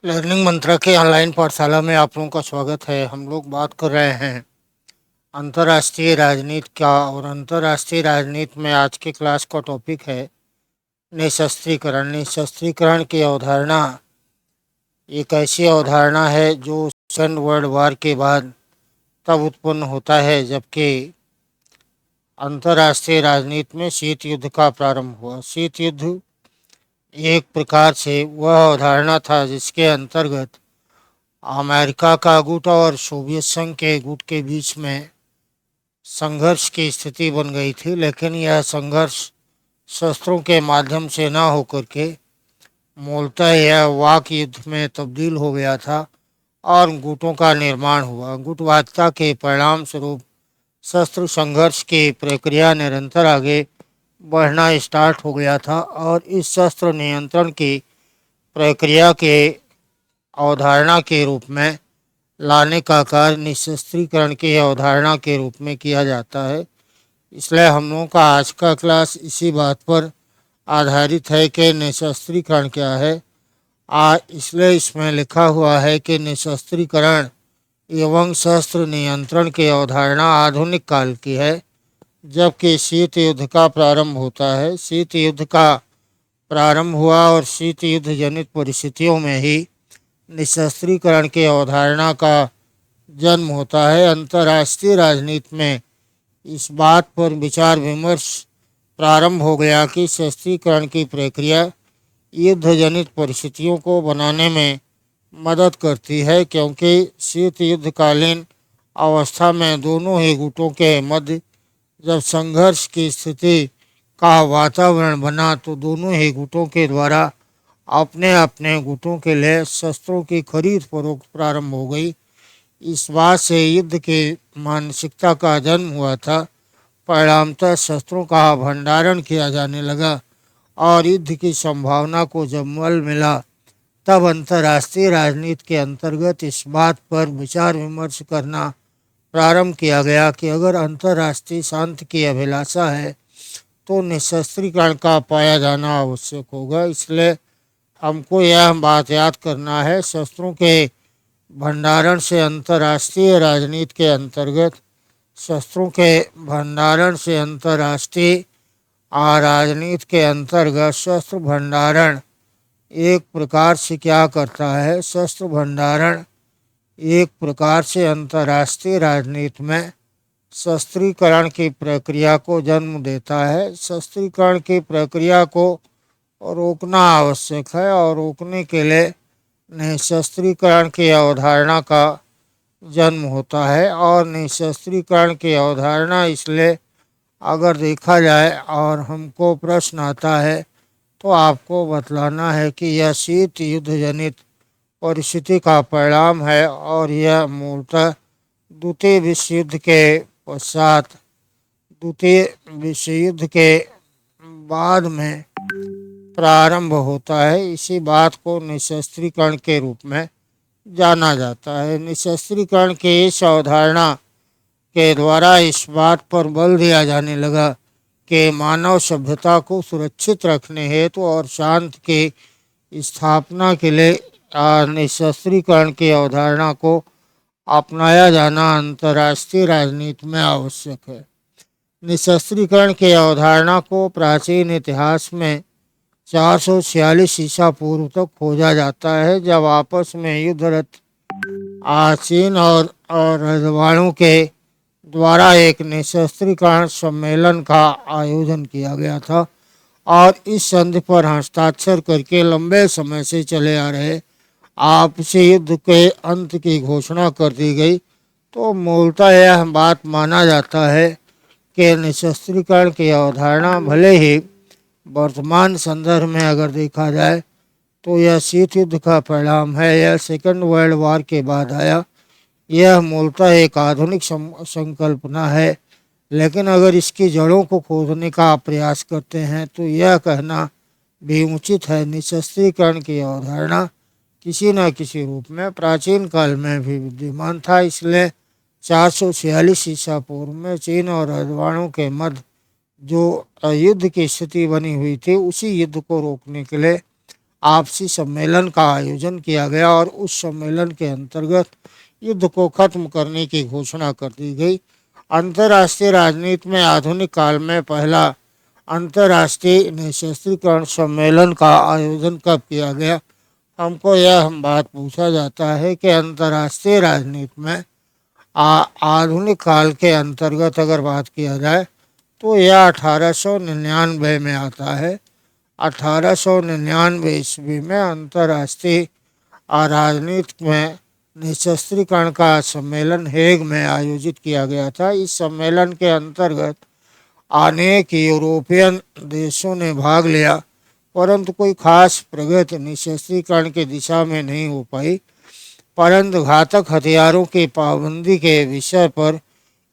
Learning मंत्रा के online पाठशाला में आप लोगों का स्वागत है। हम लोग बात कर रहे हैं अंतर्राष्ट्रीय राजनीति का, और अंतर्राष्ट्रीय राजनीति में आज के क्लास का टॉपिक है निशस्त्रीकरण। निशस्त्रीकरण की अवधारणा एक ऐसी अवधारणा है जो सेकेंड वर्ल्ड वॉर के बाद तब उत्पन्न होता है जबकि अंतर्राष्ट्रीय राजनीति में शीत युद्ध का प्रारंभ हुआ। शीत युद्ध एक प्रकार से वह अवधारणा था जिसके अंतर्गत अमेरिका का गुट और सोवियत संघ के गुट के बीच में संघर्ष की स्थिति बन गई थी, लेकिन यह संघर्ष शस्त्रों के माध्यम से न होकर के मूलतः यह वाक युद्ध में तब्दील हो गया था और गुटों का निर्माण हुआ। गुटवादिता के परिणाम स्वरूप शस्त्र संघर्ष की प्रक्रिया निरंतर आगे बढ़ना स्टार्ट हो गया था और इस शस्त्र नियंत्रण की प्रक्रिया के अवधारणा के रूप में लाने का कार्य निशस्त्रीकरण की अवधारणा के रूप में किया जाता है। इसलिए हम लोगों का आज का क्लास इसी बात पर आधारित है कि निशस्त्रीकरण क्या है। इसलिए इसमें लिखा हुआ है कि निशस्त्रीकरण एवं शस्त्र नियंत्रण की अवधारणा आधुनिक काल की है, जबकि शीत युद्ध का प्रारंभ होता है। शीत युद्ध का प्रारंभ हुआ और शीत युद्ध जनित परिस्थितियों में ही निशस्त्रीकरण की अवधारणा का जन्म होता है। अंतर्राष्ट्रीय राजनीति में इस बात पर विचार विमर्श प्रारंभ हो गया कि शस्त्रीकरण की प्रक्रिया युद्ध जनित परिस्थितियों को बनाने में मदद करती है, क्योंकि शीत युद्धकालीन अवस्था में दोनों ही गुटों के मध्य जब संघर्ष की स्थिति का वातावरण बना तो दोनों ही गुटों के द्वारा अपने अपने गुटों के लिए शस्त्रों की खरीद फरोख्त प्रारंभ हो गई। इस बात से युद्ध की मानसिकता का जन्म हुआ था। परिणामतः शस्त्रों का भंडारण किया जाने लगा और युद्ध की संभावना को जब बल मिला तब अंतर्राष्ट्रीय राजनीति के अंतर्गत इस बात पर विचार विमर्श करना प्रारंभ किया गया कि अगर अंतर्राष्ट्रीय शांति की अभिलाषा है तो निशस्त्रीकरण का पाया जाना आवश्यक होगा। इसलिए हमको यह बात याद करना है, शस्त्रों के भंडारण से अंतर्राष्ट्रीय राजनीति के अंतर्गत शस्त्रों के भंडारण से अंतर्राष्ट्रीय राजनीति के अंतर्गत शस्त्र भंडारण एक प्रकार से क्या करता है। शस्त्र भंडारण एक प्रकार से अंतर्राष्ट्रीय राजनीति में शस्त्रीकरण की प्रक्रिया को जन्म देता है। शस्त्रीकरण की प्रक्रिया को रोकना आवश्यक है और रोकने के लिए निशस्त्रीकरण की अवधारणा का जन्म होता है। और निशस्त्रीकरण की अवधारणा इसलिए अगर देखा जाए और हमको प्रश्न आता है तो आपको बतलाना है कि यह शीत युद्ध जनित परिस्थिति का परिणाम है और यह मूलतः द्वितीय विश्व युद्ध के पश्चात द्वितीय विश्व युद्ध के बाद में प्रारंभ होता है। इसी बात को निशस्त्रीकरण के रूप में जाना जाता है। निशस्त्रीकरण की इस अवधारणा के द्वारा इस बात पर बल दिया जाने लगा कि मानव सभ्यता को सुरक्षित रखने हेतु और शांति की स्थापना के लिए निशस्त्रीकरण की अवधारणा को अपनाया जाना अंतर्राष्ट्रीय राजनीति में आवश्यक है। निशस्त्रीकरण की अवधारणा को प्राचीन इतिहास में 446 ईसा पूर्व तक खोजा जाता है, जब आपस में युद्धरत चीन और रजवाड़ों के द्वारा एक निशस्त्रीकरण सम्मेलन का आयोजन किया गया था और इस संधि पर हस्ताक्षर करके लंबे समय से चले आ रहे आपसी युद्ध के अंत की घोषणा कर दी गई। तो मूलतः यह बात माना जाता है कि निशस्त्रीकरण की अवधारणा भले ही वर्तमान संदर्भ में अगर देखा जाए तो यह शीत युद्ध का परिणाम है, यह सेकेंड वर्ल्ड वॉर के बाद आया। यह मूलतः एक आधुनिक संकल्पना है, लेकिन अगर इसकी जड़ों को खोजने का प्रयास करते हैं तो यह कहना भी उचित है निशस्त्रीकरण की अवधारणा किसी न किसी रूप में प्राचीन काल में भी विद्यमान था। इसलिए 446 ईसा पूर्व में चीन और रजवाड़ों के मध्य जो युद्ध की स्थिति बनी हुई थी, उसी युद्ध को रोकने के लिए आपसी सम्मेलन का आयोजन किया गया और उस सम्मेलन के अंतर्गत युद्ध को खत्म करने की घोषणा कर दी गई। अंतर्राष्ट्रीय राजनीति में आधुनिक काल में पहला अंतर्राष्ट्रीय निशस्त्रीकरण सम्मेलन का आयोजन कब किया गया? हमको यह बात पूछा जाता है कि अंतर्राष्ट्रीय राजनीति में आधुनिक काल के अंतर्गत अगर बात किया जाए तो यह 1899 में आता है। 1899 ईस्वी में अंतर्राष्ट्रीय राजनीति में निशस्त्रीकरण का सम्मेलन हेग में आयोजित किया गया था। इस सम्मेलन के अंतर्गत अनेक यूरोपियन देशों ने भाग लिया, परंतु कोई खास प्रगति निशस्त्रीकरण की दिशा में नहीं हो पाई। परंतु घातक हथियारों की पाबंदी के विषय पर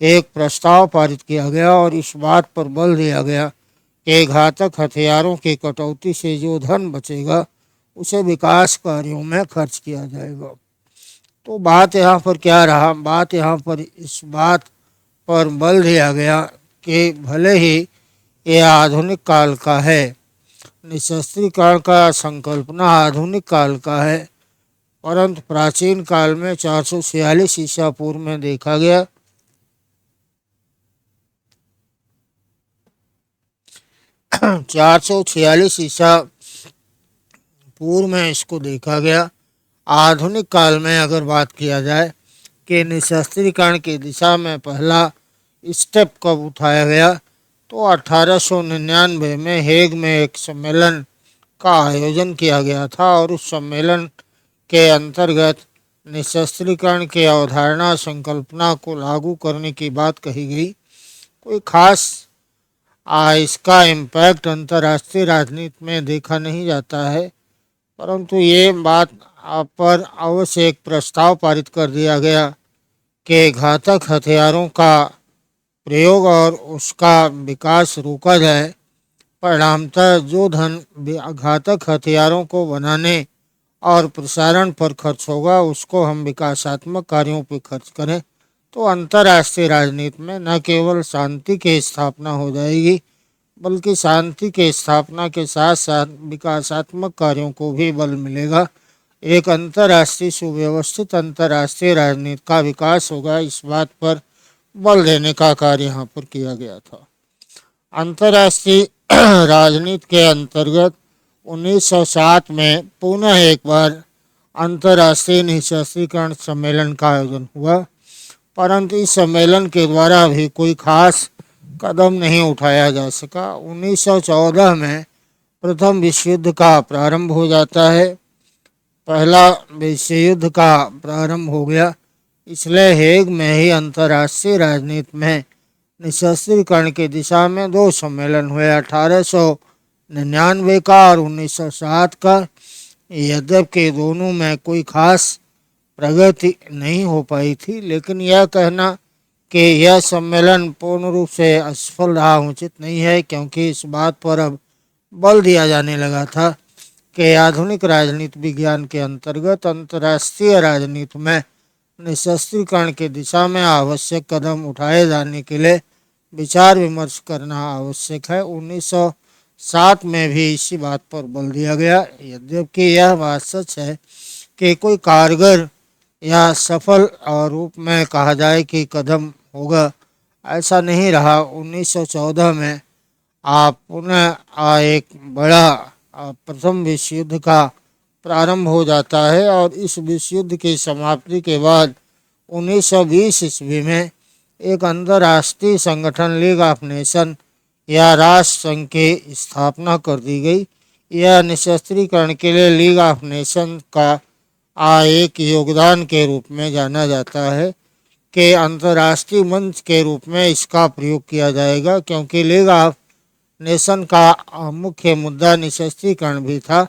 एक प्रस्ताव पारित किया गया और इस बात पर बल दिया गया कि घातक हथियारों की कटौती से जो धन बचेगा उसे विकास कार्यों में खर्च किया जाएगा। तो बात यहाँ पर क्या रहा? बात यहाँ पर इस बात पर बल दिया गया कि भले ही यह आधुनिक काल का है, निशस्त्रीकरण का संकल्पना आधुनिक काल का है, परंतु प्राचीन काल में 446 ईसा पूर्व में देखा गया 446 ईसा पूर्व में इसको देखा गया। आधुनिक काल में अगर बात किया जाए कि निशस्त्रीकरण की दिशा में पहला स्टेप कब उठाया गया, तो 1899 में हेग में एक सम्मेलन का आयोजन किया गया था और उस सम्मेलन के अंतर्गत निशस्त्रीकरण की अवधारणा संकल्पना को लागू करने की बात कही गई। कोई खास इसका इम्पैक्ट अंतर्राष्ट्रीय राजनीति में देखा नहीं जाता है, परंतु ये बात पर अवश्य एक प्रस्ताव पारित कर दिया गया कि घातक हथियारों का प्रयोग और उसका विकास रोका जाए। परिणामतः जो धन घातक हथियारों को बनाने और प्रसारण पर खर्च होगा उसको हम विकासात्मक कार्यों पर खर्च करें, तो अंतर्राष्ट्रीय राजनीति में न केवल शांति की स्थापना हो जाएगी बल्कि शांति की स्थापना के साथ साथ विकासात्मक कार्यों को भी बल मिलेगा। एक अंतर्राष्ट्रीय सुव्यवस्थित अंतर्राष्ट्रीय राजनीति का विकास होगा, इस बात पर बल देने का कार्य यहाँ पर किया गया था। अंतर्राष्ट्रीय राजनीति के अंतर्गत 1907 में पुनः एक बार अंतर्राष्ट्रीय निशस्त्रीकरण सम्मेलन का आयोजन हुआ, परंतु इस सम्मेलन के द्वारा भी कोई खास कदम नहीं उठाया जा सका। 1914 में प्रथम विश्व युद्ध का प्रारंभ हो जाता है। पहला विश्व युद्ध का प्रारंभ हो गया, इसलिए हेग में ही अंतर्राष्ट्रीय राजनीति में निशस्त्रीकरण की दिशा में दो सम्मेलन हुए, 1899 का और 1907 का। यद्यपि दोनों में कोई खास प्रगति नहीं हो पाई थी, लेकिन यह कहना कि यह सम्मेलन पूर्ण रूप से असफल रहा उचित नहीं है, क्योंकि इस बात पर अब बल दिया जाने लगा था कि आधुनिक राजनीति विज्ञान के अंतर्गत अंतर्राष्ट्रीय राजनीति में निशस्त्रीकरण की दिशा में आवश्यक कदम उठाए जाने के लिए विचार विमर्श करना आवश्यक है। 1907 में भी इसी बात पर बल दिया गया। यद्यपि यह बात सच है कि कोई कारगर या सफल रूप में कहा जाए कि कदम होगा, ऐसा नहीं रहा। 1914 में पुनः एक बड़ा प्रथम विश्व युद्ध का प्रारंभ हो जाता है और इस विश्व युद्ध की समाप्ति के बाद 1920 ईस्वी में एक अंतर्राष्ट्रीय संगठन लीग ऑफ नेशन या राष्ट्र संघ की स्थापना कर दी गई। यह निशस्त्रीकरण के लिए लीग ऑफ नेशन का एक योगदान के रूप में जाना जाता है कि अंतर्राष्ट्रीय मंच के रूप में इसका प्रयोग किया जाएगा, क्योंकि लीग ऑफ नेशन का मुख्य मुद्दा निशस्त्रीकरण भी था।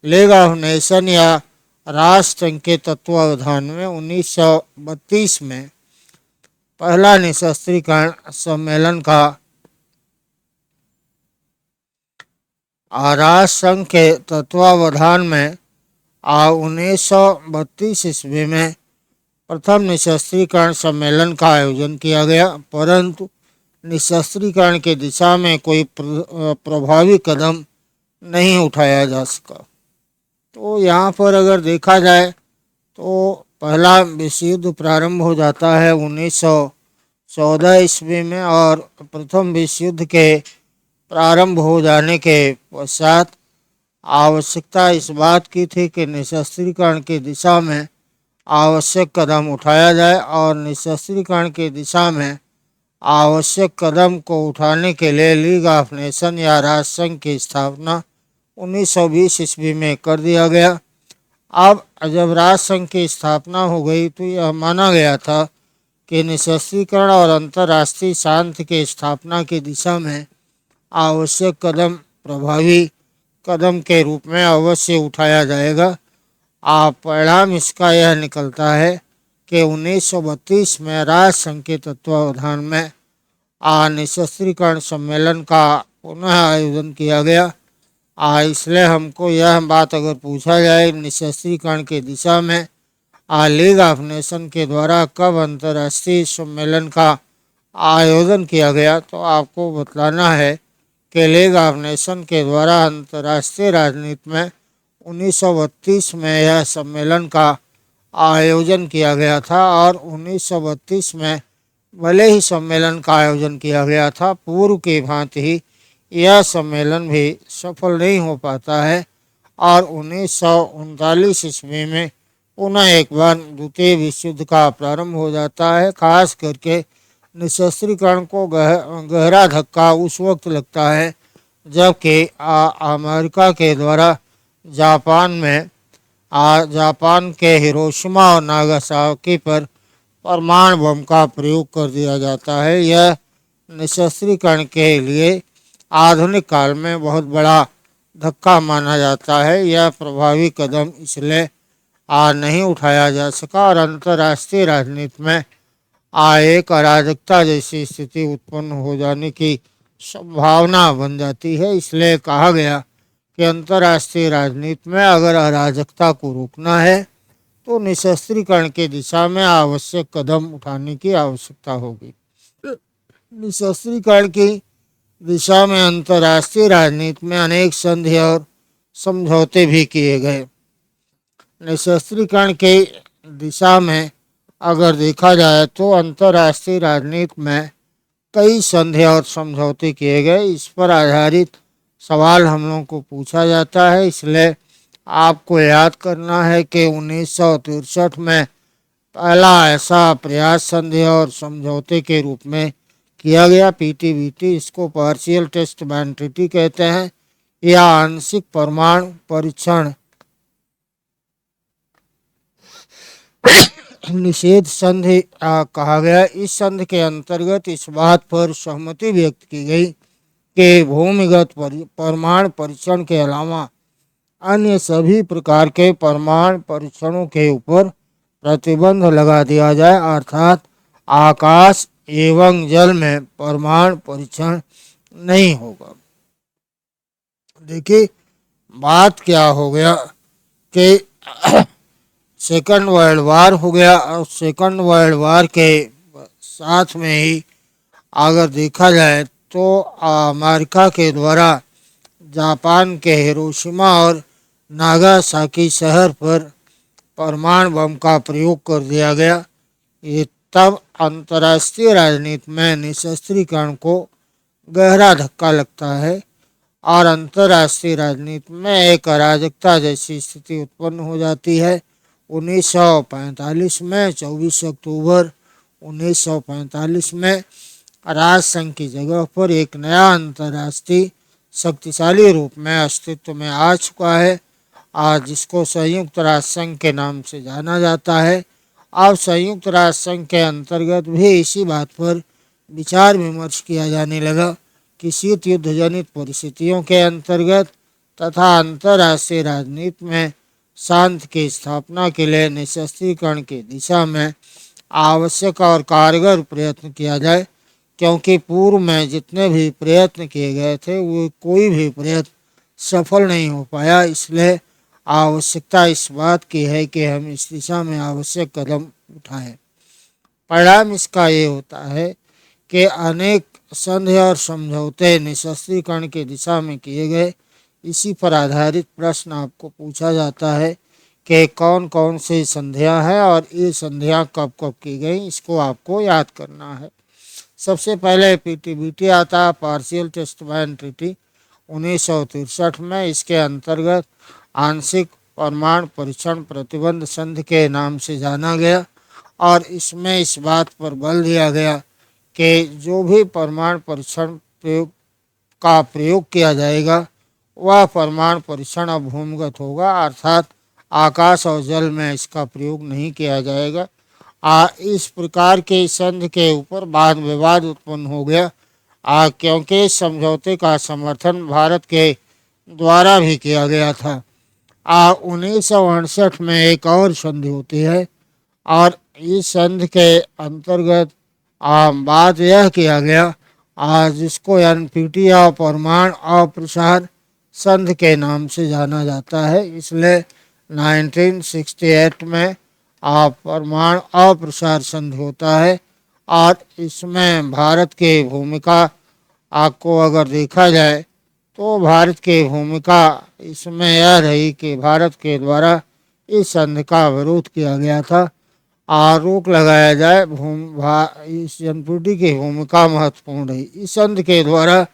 लीग ऑफ नेशन या राष्ट्र संघ के तत्वावधान में 1932 में पहला निशस्त्रीकरण सम्मेलन का राष्ट्र संघ के तत्वावधान में 1932 ईस्वी में प्रथम निशस्त्रीकरण सम्मेलन का आयोजन किया गया, परंतु निशस्त्रीकरण की दिशा में कोई प्रभावी कदम नहीं उठाया जा सका। तो यहाँ पर अगर देखा जाए तो पहला विश्व युद्ध प्रारंभ हो जाता है 1914 ईस्वी में, और प्रथम विश्व युद्ध के प्रारंभ हो जाने के पश्चात आवश्यकता इस बात की थी कि निशस्त्रीकरण की दिशा में आवश्यक कदम उठाया जाए, और निशस्त्रीकरण की दिशा में आवश्यक कदम को उठाने के लिए लीग ऑफ नेशन या राष्ट्रसंघ की स्थापना 1920 ईस्वी में कर दिया गया। अब जब राष्ट्रसंघ की स्थापना हो गई तो यह माना गया था कि निशस्त्रीकरण और अंतर्राष्ट्रीय शांति की स्थापना की दिशा में आवश्यक कदम प्रभावी कदम के रूप में अवश्य उठाया जाएगा। परिणाम इसका यह निकलता है कि 1932 में राष्ट्रसंघ के तत्वावधान में निशस्त्रीकरण सम्मेलन का पुनः आयोजन किया गया। इसलिए हमको यह बात अगर पूछा जाए निशस्त्रीकरण की दिशा में लीग ऑफ नेशन के द्वारा कब अंतर्राष्ट्रीय सम्मेलन का आयोजन किया गया, तो आपको बतलाना है कि लीग ऑफ नेशन के द्वारा अंतर्राष्ट्रीय राजनीति में 1932 में यह सम्मेलन का आयोजन किया गया था। और 1932 में भले ही सम्मेलन का आयोजन किया गया था, पूर्व की भांति ही यह सम्मेलन भी सफल नहीं हो पाता है, और 1939 ईस्वी में पुनः एक बार द्वितीय विश्व युद्ध का प्रारंभ हो जाता है। खास करके निशस्त्रीकरण को गहरा धक्का उस वक्त लगता है जबकि अमेरिका के द्वारा जापान के हिरोशिमा और नागासाकी पर परमाणु बम का प्रयोग कर दिया जाता है। यह निशस्त्रीकरण के लिए आधुनिक काल में बहुत बड़ा धक्का माना जाता है। यह प्रभावी कदम इसलिए नहीं उठाया जा सका, और अंतर्राष्ट्रीय राजनीति में एक अराजकता जैसी स्थिति उत्पन्न हो जाने की संभावना बन जाती है। इसलिए कहा गया कि अंतर्राष्ट्रीय राजनीति में अगर अराजकता को रोकना है तो निशस्त्रीकरण की दिशा में आवश्यक कदम उठाने की आवश्यकता होगी। निशस्त्रीकरण की दिशा में अंतर्राष्ट्रीय राजनीति में अनेक संधि और समझौते भी किए गए। निशस्त्रीकरण की दिशा में अगर देखा जाए तो अंतर्राष्ट्रीय राजनीति में कई संधि और समझौते किए गए। इस पर आधारित सवाल हम लोगों को पूछा जाता है, इसलिए आपको याद करना है कि 1963 में पहला ऐसा प्रयास संधि और समझौते के रूप में किया गया, पीटीबीटी, इसको पार्शियल टेस्ट बैन ट्रीटी कहते हैं, या आंशिक परमाणु परीक्षण निषेध संधि कहा गया। इस संधि के अंतर्गत इस बात पर सहमति व्यक्त की गई कि भूमिगत परमाणु परीक्षण के अलावा अन्य सभी प्रकार के परमाणु परीक्षणों के ऊपर प्रतिबंध लगा दिया जाए, अर्थात आकाश एवं जल में परमाणु परीक्षण नहीं होगा। देखिए बात क्या हो गया कि सेकंड वर्ल्ड वार हो गया, और सेकंड वर्ल्ड वार के साथ में ही अगर देखा जाए तो अमेरिका के द्वारा जापान के हिरोशिमा और नागासाकी शहर पर परमाणु बम का प्रयोग कर दिया गया। ये तब अंतर्राष्ट्रीय राजनीति में निशस्त्रीकरण को गहरा धक्का लगता है, और अंतर्राष्ट्रीय राजनीति में एक अराजकता जैसी स्थिति उत्पन्न हो जाती है। 1945 में 24 अक्टूबर 1945 में राष्ट्रसंघ की जगह पर एक नया अंतर्राष्ट्रीय शक्तिशाली रूप में अस्तित्व में आ चुका है, आज जिसको संयुक्त राष्ट्र संघ के नाम से जाना जाता है। अब संयुक्त राष्ट्र संघ के अंतर्गत भी इसी बात पर विचार विमर्श किया जाने लगा कि शीत युद्ध जनित परिस्थितियों के अंतर्गत तथा अंतर्राष्ट्रीय राजनीति में शांति की स्थापना के लिए निशस्त्रीकरण की दिशा में आवश्यक और कारगर प्रयत्न किया जाए, क्योंकि पूर्व में जितने भी प्रयत्न किए गए थे वो कोई भी प्रयत्न सफल नहीं हो पाया। इसलिए आवश्यकता इस बात की है कि हम इस दिशा में आवश्यक कदम उठाएं। परिणाम इसका ये होता है कि अनेक संधि और समझौते निशस्त्रीकरण की दिशा में किए गए। इसी पर आधारित प्रश्न आपको पूछा जाता है कि कौन कौन सी संधियां हैं और ये संधियां कब कब की गई, इसको आपको याद करना है। सबसे पहले पीटीबीटी आता है, पार्शियल टेस्टमेंट ट्रीटी 1963 में। इसके अंतर्गत आंशिक परमाणु परीक्षण प्रतिबंध संधि के नाम से जाना गया और इसमें इस बात पर बल दिया गया कि जो भी परमाणु परीक्षण का प्रयोग किया जाएगा वह परमाणु परीक्षण अब भूमिगत होगा, अर्थात आकाश और जल में इसका प्रयोग नहीं किया जाएगा। इस प्रकार के संधि के ऊपर वाद विवाद उत्पन्न हो गया, क्योंकि इस समझौते का समर्थन भारत के द्वारा भी किया गया था। 1968 में एक और संधि होती है और इस संधि के अंतर्गत बात यह किया गया जिसको एनपीटी या परमाणु अप्रसार संधि के नाम से जाना जाता है। इसलिए 1968 में परमाणु अप्रसार संधि होता है और इसमें भारत की भूमिका को अगर देखा जाए तो भारत की भूमिका इसमें यह रही कि भारत के द्वारा इस संधि का विरोध किया गया था, आरोप लगाया जाए। इस एनपीटी की भूमिका महत्वपूर्ण रही। इस संधि के द्वारा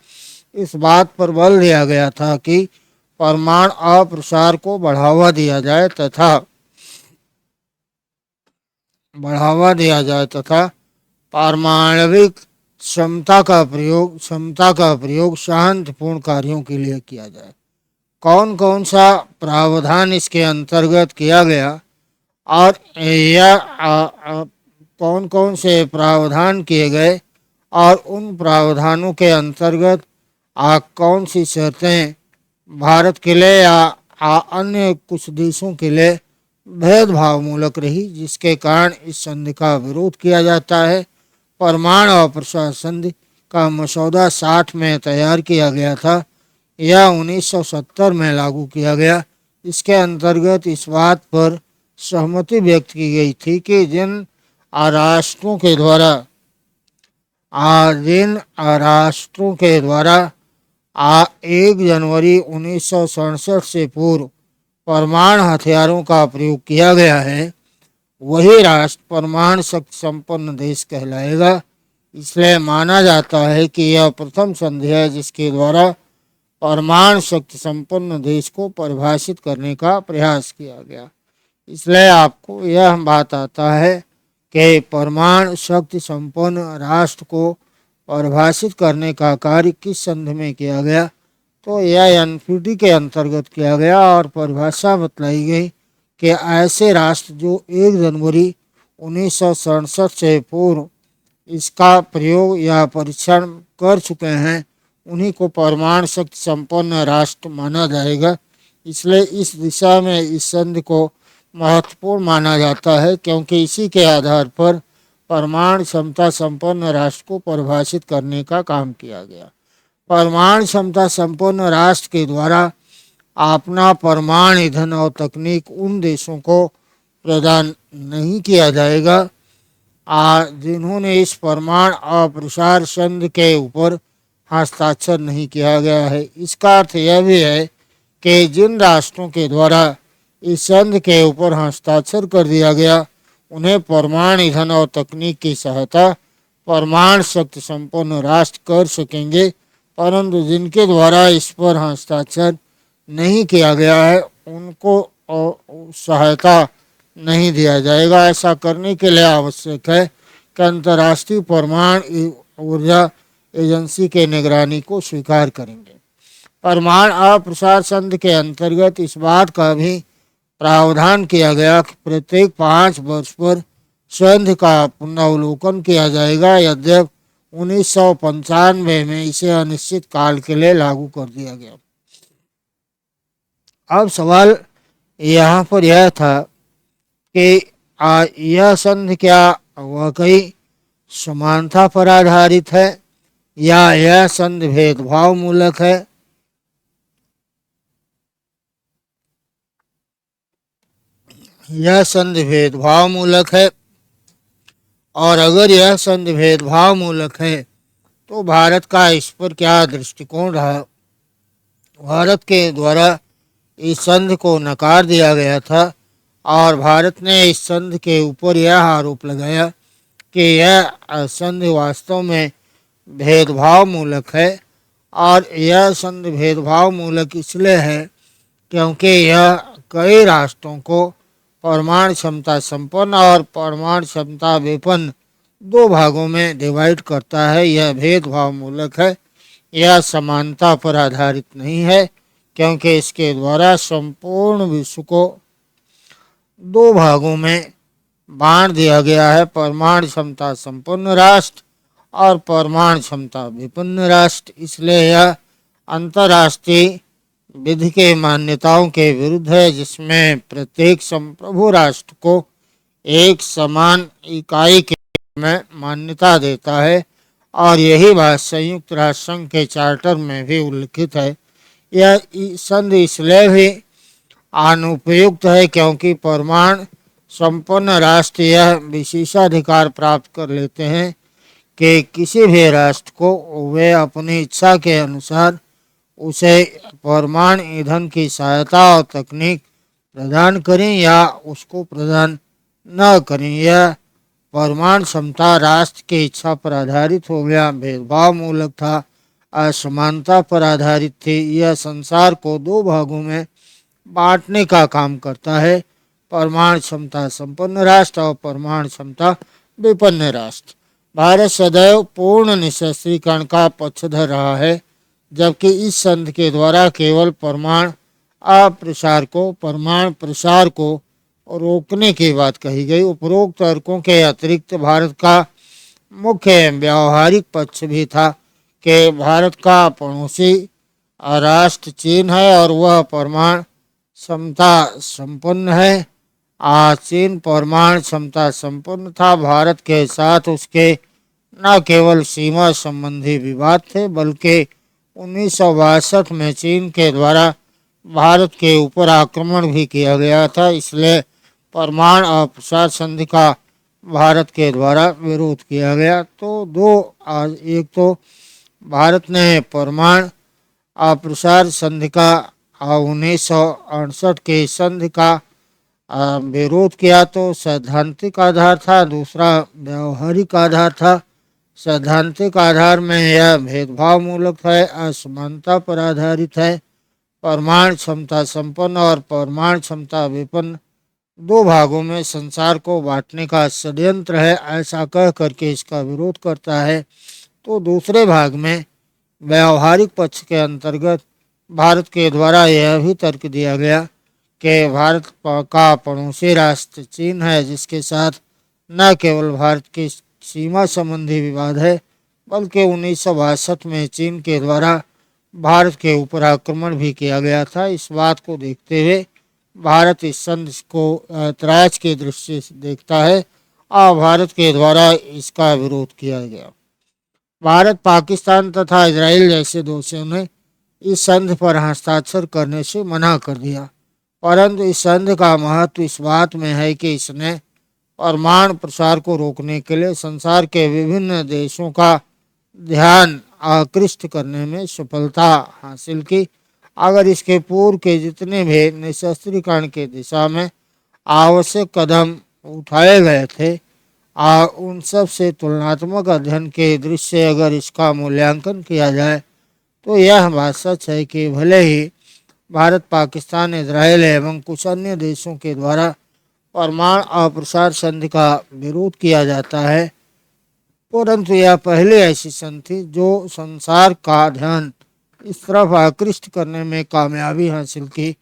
इस बात पर बल दिया गया था कि परमाणु अप्रसार को बढ़ावा दिया जाए तथा पारमाणविक क्षमता का प्रयोग शांतिपूर्ण कार्यों के लिए किया जाए। कौन कौन सा प्रावधान इसके अंतर्गत किया गया और यह कौन कौन से प्रावधान किए गए और उन प्रावधानों के अंतर्गत कौन सी शर्तें भारत के लिए या अन्य कुछ देशों के लिए भेदभाव मूलक रही, जिसके कारण इस संधि का विरोध किया जाता है। परमाणु अप्रसार संधि का मसौदा 60 में तैयार किया गया था, यह 1970 में लागू किया गया। इसके अंतर्गत इस बात पर सहमति व्यक्त की गई थी कि जिन राष्ट्रों के द्वारा 1 जनवरी 1967 से पूर्व परमाणु हथियारों का प्रयोग किया गया है वही राष्ट्र परमाणु शक्ति संपन्न देश कहलाएगा। इसलिए माना जाता है कि यह प्रथम संधि है जिसके द्वारा परमाणु शक्ति संपन्न देश को परिभाषित करने का प्रयास किया गया। इसलिए आपको यह बात आता है कि परमाणु शक्ति संपन्न राष्ट्र को परिभाषित करने का कार्य किस संधि में किया गया, तो यह एनपीटी के अंतर्गत किया गया और परिभाषा बतलाई गई कि ऐसे राष्ट्र जो 1 जनवरी 1967 से पूर्व इसका प्रयोग या परीक्षण कर चुके हैं उन्हीं को परमाणु शक्ति संपन्न राष्ट्र माना जाएगा। इसलिए इस दिशा में इस संधि को महत्वपूर्ण माना जाता है, क्योंकि इसी के आधार पर परमाणु क्षमता संपन्न राष्ट्र को परिभाषित करने का काम किया गया। परमाणु क्षमता संपन्न राष्ट्र के द्वारा अपना परमाणु ईंधन और तकनीक उन देशों को प्रदान नहीं किया जाएगा जिन्होंने इस परमाणु अप्रसार संधि के ऊपर हस्ताक्षर नहीं किया गया है। इसका अर्थ यह भी है कि जिन राष्ट्रों के द्वारा इस संधि के ऊपर हस्ताक्षर कर दिया गया उन्हें परमाणु ईंधन और तकनीक की सहायता परमाणु शक्ति संपन्न राष्ट्र कर सकेंगे, परंतु जिनके द्वारा इस पर हस्ताक्षर नहीं किया गया है उनको सहायता नहीं दिया जाएगा। ऐसा करने के लिए आवश्यक है कि अंतर्राष्ट्रीय परमाणु ऊर्जा एजेंसी के निगरानी को स्वीकार करेंगे। परमाणु अप्रसार संधि के अंतर्गत इस बात का भी प्रावधान किया गया कि प्रत्येक 5 वर्ष पर संधि का पुनरावलोकन किया जाएगा। यद्यपि 1995 में इसे अनिश्चित काल के लिए लागू कर दिया गया। अब सवाल यहाँ पर यह था कि यह संधि क्या वाकई समानता पर आधारित है या यह संधि भेदभाव मूलक है। यह संधि भेदभाव मूलक है और अगर यह संधि भेदभाव मूलक है तो भारत का इस पर क्या दृष्टिकोण रहा, भारत के द्वारा इस संधि को नकार दिया गया था और भारत ने इस संधि के ऊपर यह आरोप लगाया कि यह संधि वास्तव में भेदभाव मूलक है। और यह संधि भेदभाव मूलक इसलिए है क्योंकि यह कई राष्ट्रों को परमाणु क्षमता संपन्न और परमाणु क्षमता विपन्न दो भागों में डिवाइड करता है। यह भेदभाव मूलक है, यह समानता पर आधारित नहीं है, क्योंकि इसके द्वारा संपूर्ण विश्व को दो भागों में बांट दिया गया है, परमाणु क्षमता संपन्न राष्ट्र और परमाणु क्षमता विपन्न राष्ट्र। इसलिए यह अंतर्राष्ट्रीय विधि के मान्यताओं के विरुद्ध है, जिसमें प्रत्येक संप्रभु राष्ट्र को एक समान इकाई के रूप में मान्यता देता है। और यही बात संयुक्त राष्ट्र संघ के चार्टर में भी उल्लिखित है। यह संधि इसलिए भी अनुपयुक्त है क्योंकि परमाणु संपन्न राष्ट्र यह विशेषाधिकार प्राप्त कर लेते हैं कि किसी भी राष्ट्र को वे अपनी इच्छा के अनुसार उसे परमाणु ईंधन की सहायता और तकनीक प्रदान करें या उसको प्रदान न करें। यह परमाणु क्षमता राष्ट्र की इच्छा पर आधारित हो गया, भेदभाव मूलक था, असमानता पर आधारित थी। यह संसार को दो भागों में बांटने का काम करता है, परमाणु क्षमता संपन्न राष्ट्र और परमाणु क्षमता विपन्न राष्ट्र। भारत सदैव पूर्ण निशस्त्रीकरण का पक्षधर रहा है, जबकि इस संधि के द्वारा केवल परमाणु प्रसार को रोकने की बात कही गई। उपरोक्त तर्कों के अतिरिक्त भारत का मुख्य व्यावहारिक पक्ष भी था कि भारत का पड़ोसी राष्ट्र चीन है और वह परमाणु क्षमता संपन्न है। चीन परमाणु क्षमता संपन्न था। भारत के साथ उसके न केवल सीमा संबंधी विवाद थे, बल्कि 1962 में चीन के द्वारा भारत के ऊपर आक्रमण भी किया गया था। इसलिए परमाणु अप्रसार संधि का भारत के द्वारा विरोध किया गया। एक तो भारत ने परमाणु अप्रसार संधि का 1968 के संधि का विरोध किया, तो सैद्धांतिक आधार था, दूसरा व्यवहारिक आधार था। सैद्धांतिक आधार में यह भेदभाव मूलक है, असमानता पर आधारित है, परमाणु क्षमता संपन्न और परमाणु क्षमता विपन्न दो भागों में संसार को बांटने का षड्यंत्र है, ऐसा कह करके इसका विरोध करता है। तो दूसरे भाग में व्यवहारिक पक्ष के अंतर्गत भारत के द्वारा यह भी तर्क दिया गया कि भारत का पड़ोसी राष्ट्र चीन है, जिसके साथ न केवल भारत की सीमा संबंधी विवाद है, बल्कि 1962 में चीन के द्वारा भारत के ऊपर आक्रमण भी किया गया था। इस बात को देखते हुए भारत इस संधि को ऐतराज की दृष्टि से देखता है और भारत के द्वारा इसका विरोध किया गया। भारत, पाकिस्तान तथा इजराइल जैसे देशों ने इस संधि पर हस्ताक्षर करने से मना कर दिया, परंतु इस संधि का महत्व इस बात में है कि इसने परमाणु प्रसार को रोकने के लिए संसार के विभिन्न देशों का ध्यान आकृष्ट करने में सफलता हासिल की। अगर इसके पूर्व के जितने भी निशस्त्रीकरण की दिशा में आवश्यक कदम उठाए गए थे, उन सब से तुलनात्मक अध्ययन के दृष्टि से अगर इसका मूल्यांकन किया जाए तो यह बात सच है कि भले ही भारत, पाकिस्तान, इजराइल एवं कुछ अन्य देशों के द्वारा परमाणु अप्रसार संधि का विरोध किया जाता है, परंतु यह पहले ऐसी संधि थी जो संसार का ध्यान इस तरफ आकृष्ट करने में कामयाबी हासिल की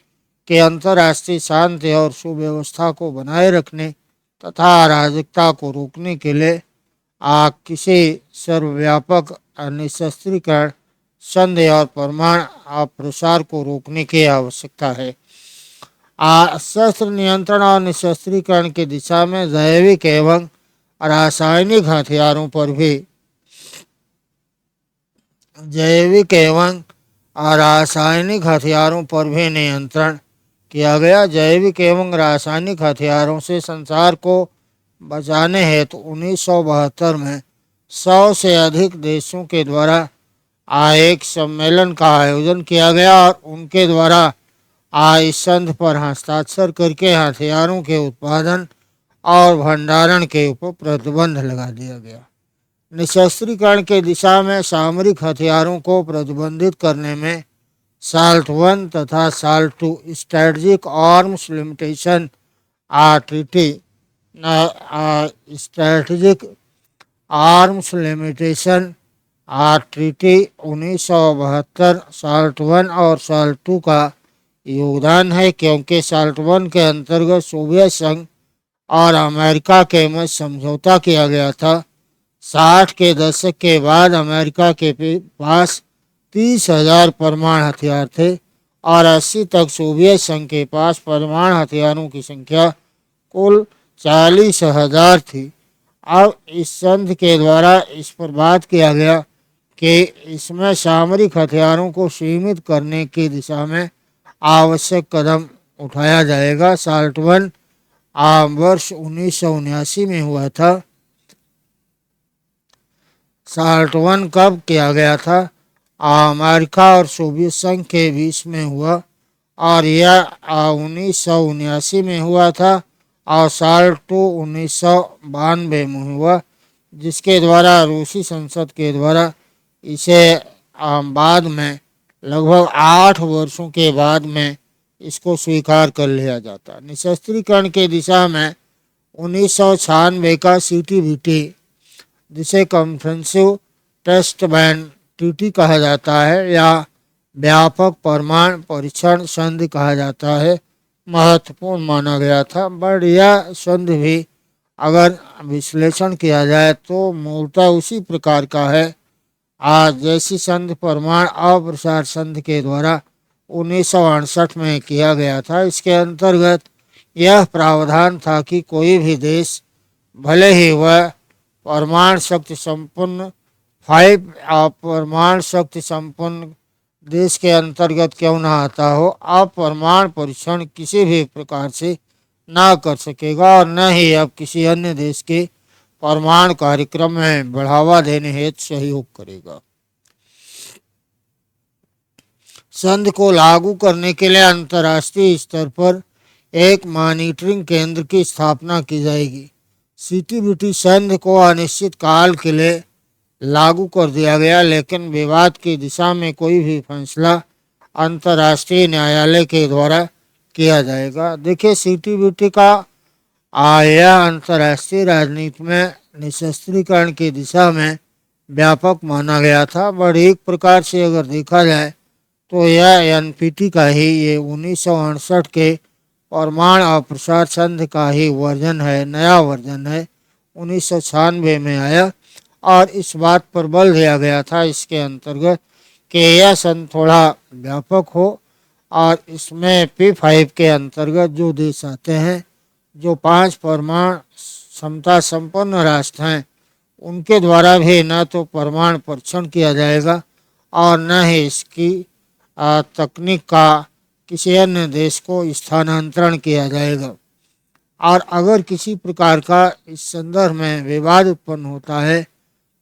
कि अंतर्राष्ट्रीय शांति और सुव्यवस्था को बनाए रखने तथा अराजकता को रोकने के लिए किसी सर्वव्यापक निशस्त्रीकरण संधि और परमाणु अप्रसार को रोकने की आवश्यकता है। शस्त्र नियंत्रण और निशस्त्रीकरण की दिशा में जैविक एवं रासायनिक हथियारों पर भी नियंत्रण किया गया। जैविक एवं रासायनिक हथियारों से संसार को बचाने हेतु 1972 में 100 से अधिक देशों के द्वारा एक सम्मेलन का आयोजन किया गया और उनके द्वारा इस संधि पर हस्ताक्षर करके हथियारों के उत्पादन और भंडारण के ऊपर प्रतिबंध लगा दिया गया। निशस्त्रीकरण की दिशा में सामरिक हथियारों को प्रतिबंधित करने में साल्ट वन तथा SALT two strategic arms limitation treaty strategic arms limitation treaty 1972 SALT one और साल्ट टू का योगदान है, क्योंकि साल्ट वन के अंतर्गत सोवियत संघ और अमेरिका के मध्य समझौता किया गया था। 60 के दशक के बाद अमेरिका के पास 30,000 परमाणु हथियार थे और 80 तक सोवियत संघ के पास परमाणु हथियारों की संख्या कुल 40,000 थी। अब इस संधि के द्वारा इस पर बात किया गया कि इसमें सामरिक हथियारों को सीमित करने की दिशा में आवश्यक कदम उठाया जाएगा। साल्ट वन वर्ष 1979 में हुआ था। साल्ट वन कब किया गया था? अमेरिका और सोवियत संघ के बीच में हुआ और यह 1979 में हुआ था और साल्ट टू 1992 में हुआ, जिसके द्वारा रूसी संसद के द्वारा इसे बाद में लगभग 8 वर्षों के बाद में इसको स्वीकार कर लिया जाता। निशस्त्रीकरण की दिशा में 1996 का CTBT, जिसे कॉम्प्रिहेंसिव टेस्ट बैन ट्रीटी कहा जाता है या व्यापक परमाणु परीक्षण संधि कहा जाता है, महत्वपूर्ण माना गया था। बट यह संधि भी अगर विश्लेषण किया जाए तो मूलतः उसी प्रकार का है आज जैसी संधि परमाणु अप्रसार संधि के द्वारा 1968 में किया गया था। इसके अंतर्गत यह प्रावधान था कि कोई भी देश, भले ही वह परमाणु शक्ति संपन्न परमाणु शक्ति संपन्न देश के अंतर्गत क्यों न आता हो, अब परमाणु परीक्षण किसी भी प्रकार से ना कर सकेगा और न ही अब किसी अन्य देश के परमाणु कार्यक्रम में बढ़ावा देने हेतु सहयोग करेगा। संधि को लागू करने के लिए अंतर्राष्ट्रीय स्तर पर एक मॉनिटरिंग केंद्र की स्थापना की जाएगी। CTBT संधि को अनिश्चित काल के लिए लागू कर दिया गया, लेकिन विवाद की दिशा में कोई भी फैसला अंतर्राष्ट्रीय न्यायालय के द्वारा किया जाएगा। देखिए, CTBT का यह अंतर्राष्ट्रीय राजनीति में निशस्त्रीकरण की दिशा में व्यापक माना गया था। बट एक प्रकार से अगर देखा जाए तो यह NPT का ही, ये 1968 के परमाणु अप्रसार संधि का ही वर्जन है, नया वर्जन है, 1996 में आया और इस बात पर बल दिया गया था इसके अंतर्गत कि यह संधि थोड़ा व्यापक हो और इसमें P5 के अंतर्गत जो देश आते हैं, जो 5 परमाणु क्षमता संपन्न राष्ट्र हैं, उनके द्वारा भी न तो परमाणु परीक्षण किया जाएगा और न ही इसकी तकनीक का किसी अन्य देश को स्थानांतरण किया जाएगा। और अगर किसी प्रकार का इस संदर्भ में विवाद उत्पन्न होता है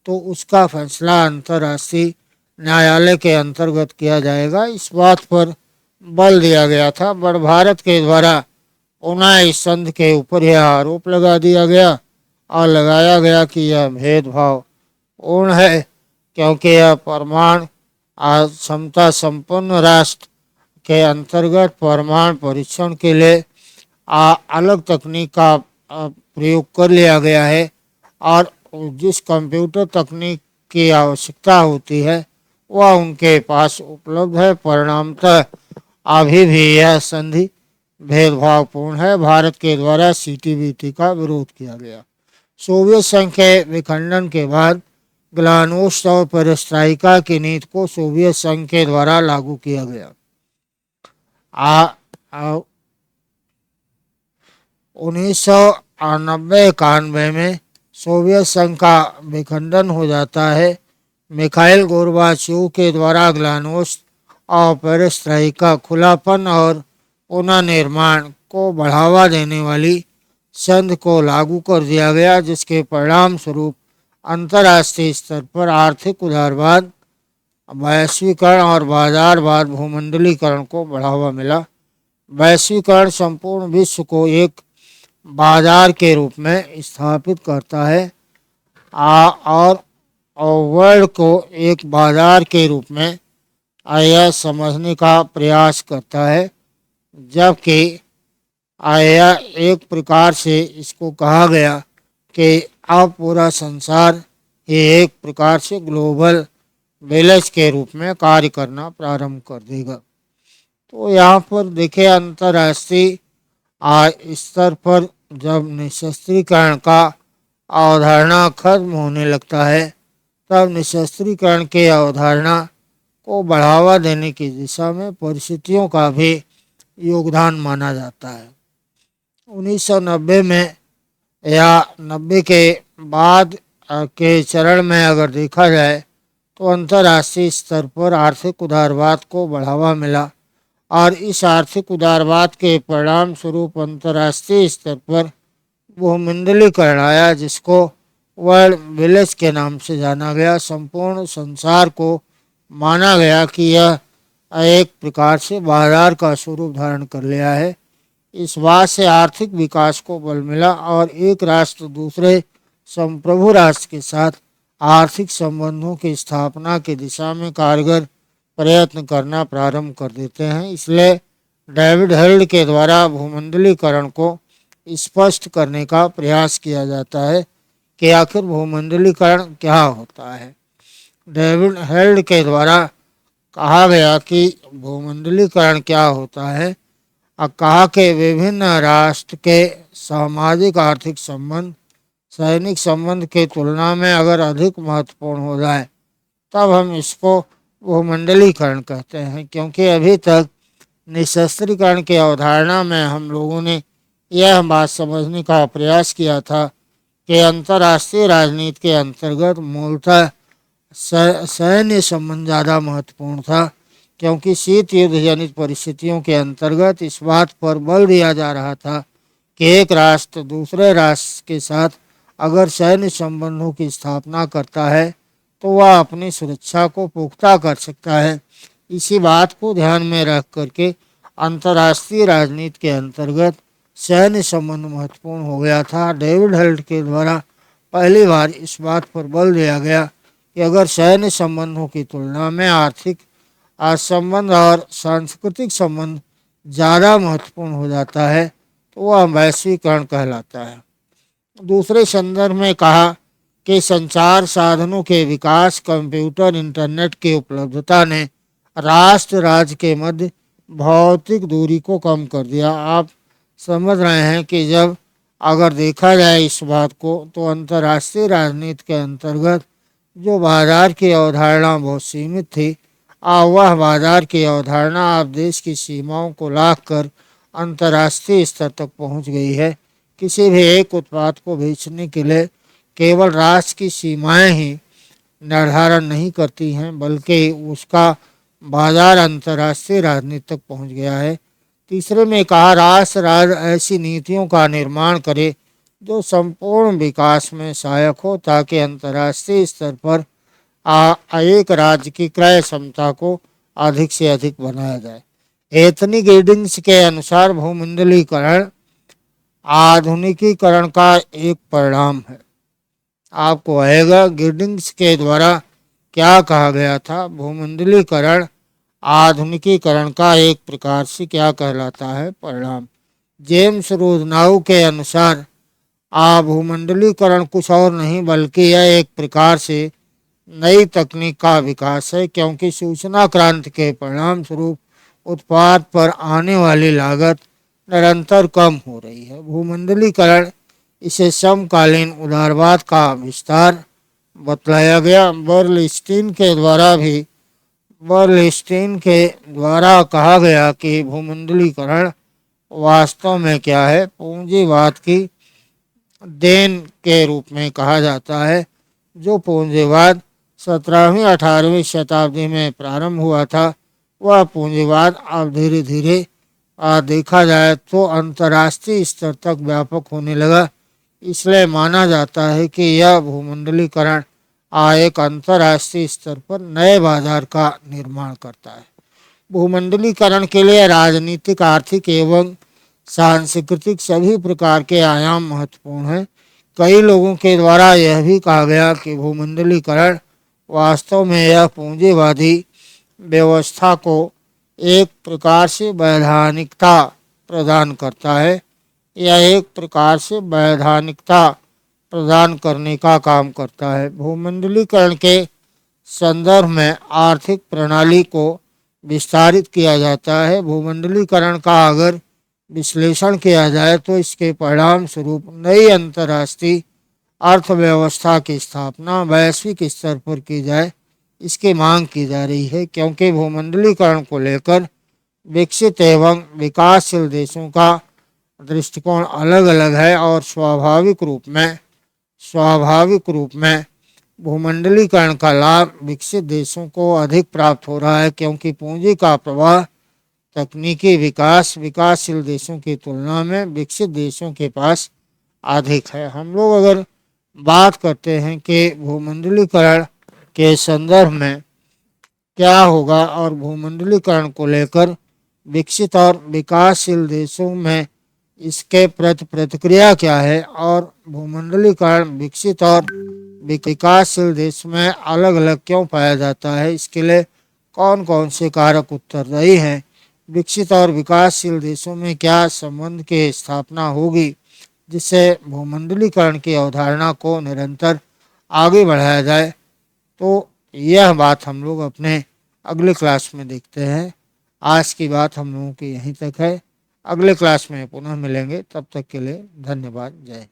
तो उसका फैसला अंतर्राष्ट्रीय न्यायालय के अंतर्गत किया जाएगा। इस बात पर बल दिया गया था। बट भारत के द्वारा पुनः इस संधि के ऊपर यह आरोप लगा दिया गया और लगाया गया कि यह भेदभाव पूर्ण है, क्योंकि यह परमाणु क्षमता संपन्न राष्ट्र के अंतर्गत परमाणु परीक्षण के लिए अलग तकनीक का प्रयोग कर लिया गया है और जिस कंप्यूटर तकनीक की आवश्यकता होती है वह उनके पास उपलब्ध है। परिणामतः अभी भी यह संधि भेदभावपूर्ण है। भारत के द्वारा CTBT का विरोध किया गया। सोवियत संघ के विखंडन के बाद ग्लानोस्ट और पेरेस्ट्राइका की नीति को सोवियत संघ के द्वारा लागू किया गया। 1990-91 में सोवियत संघ का विखंडन हो जाता है। मिखाइल गोर्बाचेव के द्वारा ग्लानोस्ट और पेरेस्ट्राइका खुलापन और पुनर्निर्माण को बढ़ावा देने वाली संधि को लागू कर दिया गया, जिसके परिणाम स्वरूप अंतर्राष्ट्रीय स्तर पर आर्थिक उदारवाद वैश्वीकरण और बाजारवाद भूमंडलीकरण को बढ़ावा मिला। वैश्वीकरण संपूर्ण विश्व को एक बाजार के रूप में स्थापित करता है और वर्ल्ड को एक बाजार के रूप में यह समझने का प्रयास करता है, जबकि यह एक प्रकार से इसको कहा गया कि अब पूरा संसार ये एक प्रकार से ग्लोबल विलेज के रूप में कार्य करना प्रारंभ कर देगा। तो यहाँ पर देखें, अंतर्राष्ट्रीय स्तर पर जब निशस्त्रीकरण का अवधारणा खत्म होने लगता है, तब निशस्त्रीकरण के अवधारणा को बढ़ावा देने की दिशा में परिस्थितियों का भी योगदान माना जाता है। 1990 में या 90 के बाद के चरण में अगर देखा जाए तो अंतर्राष्ट्रीय स्तर पर आर्थिक उदारवाद को बढ़ावा मिला और इस आर्थिक उदारवाद के परिणाम स्वरूप अंतर्राष्ट्रीय स्तर पर भूमंडलीकरण आया, जिसको वर्ल्ड विलेज के नाम से जाना गया। संपूर्ण संसार को माना गया कि यह एक प्रकार से बाजार का स्वरूप धारण कर लिया है। इस बात से आर्थिक विकास को बल मिला और एक राष्ट्र दूसरे संप्रभु राष्ट्र के साथ आर्थिक संबंधों की स्थापना की दिशा में कारगर प्रयत्न करना प्रारंभ कर देते हैं। इसलिए डेविड हेल्ड के द्वारा भूमंडलीकरण को स्पष्ट करने का प्रयास किया जाता है कि आखिर भूमंडलीकरण क्या होता है। डेविड हेल्ड के द्वारा कहा गया कि भूमंडलीकरण क्या होता है, और कहा कि विभिन्न राष्ट्र के सामाजिक आर्थिक संबंध सैनिक संबंध की तुलना में अगर अधिक महत्वपूर्ण हो जाए तब हम इसको भूमंडलीकरण कहते हैं, क्योंकि अभी तक निशस्त्रीकरण की अवधारणा में हम लोगों ने यह बात समझने का प्रयास किया था कि अंतर्राष्ट्रीय राजनीति के अंतर्गत मूलतः सैन्य संबंध ज़्यादा महत्वपूर्ण था, क्योंकि शीत युद्ध जनित परिस्थितियों के अंतर्गत इस बात पर बल दिया जा रहा था कि एक राष्ट्र दूसरे राष्ट्र के साथ अगर सैन्य संबंधों की स्थापना करता है तो वह अपनी सुरक्षा को पुख्ता कर सकता है। इसी बात को ध्यान में रख करके अंतर्राष्ट्रीय राजनीति के अंतर्गत सैन्य संबंध महत्वपूर्ण हो गया था। डेविड हेल्ड के द्वारा पहली बार इस बात पर बल दिया गया कि अगर सैन्य संबंधों की तुलना में आर्थिक संबंध और सांस्कृतिक संबंध ज़्यादा महत्वपूर्ण हो जाता है तो वह वैश्वीकरण कहलाता है। दूसरे संदर्भ में कहा कि संचार साधनों के विकास, कंप्यूटर, इंटरनेट की उपलब्धता ने राष्ट्र राज्य के मध्य भौतिक दूरी को कम कर दिया। आप समझ रहे हैं कि जब अगर देखा जाए इस बात को तो अंतर्राष्ट्रीय राजनीति के अंतर्गत जो बाजार की अवधारणा बहुत सीमित थी, वह बाजार की अवधारणा अब देश की सीमाओं को लांघ कर अंतर्राष्ट्रीय स्तर तक पहुंच गई है। किसी भी एक उत्पाद को बेचने के लिए केवल राष्ट्र की सीमाएं ही निर्धारण नहीं करती हैं, बल्कि उसका बाजार अंतर्राष्ट्रीय राजनीति तक पहुंच गया है। तीसरे में कहा, राष्ट्र राज्य ऐसी नीतियों का निर्माण करे जो संपूर्ण विकास में सहायक हो, ताकि अंतर्राष्ट्रीय स्तर पर एक राज्य की क्रय क्षमता को अधिक से अधिक बनाया जाए। एथनिक रीडिंग्स के अनुसार भूमंडलीकरण आधुनिकीकरण का एक परिणाम है। आपको आएगा गिडिंग्स के द्वारा क्या कहा गया था। भूमंडलीकरण आधुनिकीकरण का एक प्रकार से क्या कहलाता है, परिणाम। जेम्स रोजनाउ के अनुसार भूमंडलीकरण कुछ और नहीं बल्कि यह एक प्रकार से नई तकनीक का विकास है, क्योंकि सूचना क्रांति के परिणाम स्वरूप उत्पाद पर आने वाली लागत निरंतर कम हो रही है। भूमंडलीकरण इसे समकालीन उदारवाद का विस्तार बतलाया गया। बर्लस्टीन के द्वारा कहा गया कि भूमंडलीकरण वास्तव में क्या है, पूंजीवाद की देन के रूप में कहा जाता है। जो पूंजीवाद 17वीं 18वीं शताब्दी में प्रारंभ हुआ था, वह पूंजीवाद अब धीरे धीरे देखा जाए तो अंतर्राष्ट्रीय स्तर तक व्यापक होने लगा। इसलिए माना जाता है कि यह भूमंडलीकरण एक अंतर्राष्ट्रीय स्तर पर नए बाजार का निर्माण करता है। भूमंडलीकरण के लिए राजनीतिक, आर्थिक एवं सांस्कृतिक सभी प्रकार के आयाम महत्वपूर्ण हैं। कई लोगों के द्वारा यह भी कहा गया कि भूमंडलीकरण वास्तव में यह पूंजीवादी व्यवस्था को एक प्रकार से वैधानिकता प्रदान करता है। यह एक प्रकार से वैधानिकता प्रदान करने का काम करता है। भूमंडलीकरण के संदर्भ में आर्थिक प्रणाली को विस्तारित किया जाता है। भूमंडलीकरण का अगर विश्लेषण किया जाए तो इसके परिणाम स्वरूप नई अंतर्राष्ट्रीय अर्थव्यवस्था की स्थापना वैश्विक स्तर पर की जाए, इसकी मांग की जा रही है, क्योंकि भूमंडलीकरण को लेकर विकसित एवं विकासशील देशों का दृष्टिकोण अलग अलग है और स्वाभाविक रूप में भूमंडलीकरण का लाभ विकसित देशों को अधिक प्राप्त हो रहा है, क्योंकि पूंजी का प्रवाह, तकनीकी विकास विकासशील देशों की तुलना में विकसित देशों के पास अधिक है। हम लोग अगर बात करते हैं कि भूमंडलीकरण के संदर्भ में क्या होगा और भूमंडलीकरण को लेकर विकसित और विकासशील देशों में इसके प्रति प्रतिक्रिया क्या है और भूमंडलीकरण विकसित और विकासशील देश में अलग अलग क्यों पाया जाता है, इसके लिए कौन कौन से कारक उत्तरदायी हैं, विकसित और विकासशील देशों में क्या संबंध की स्थापना होगी जिससे भूमंडलीकरण की अवधारणा को निरंतर आगे बढ़ाया जाए, तो यह बात हम लोग अपने अगले क्लास में देखते हैं। आज की बात हम लोगों की यहीं तक है। अगले क्लास में पुनः मिलेंगे, तब तक के लिए धन्यवाद। जय।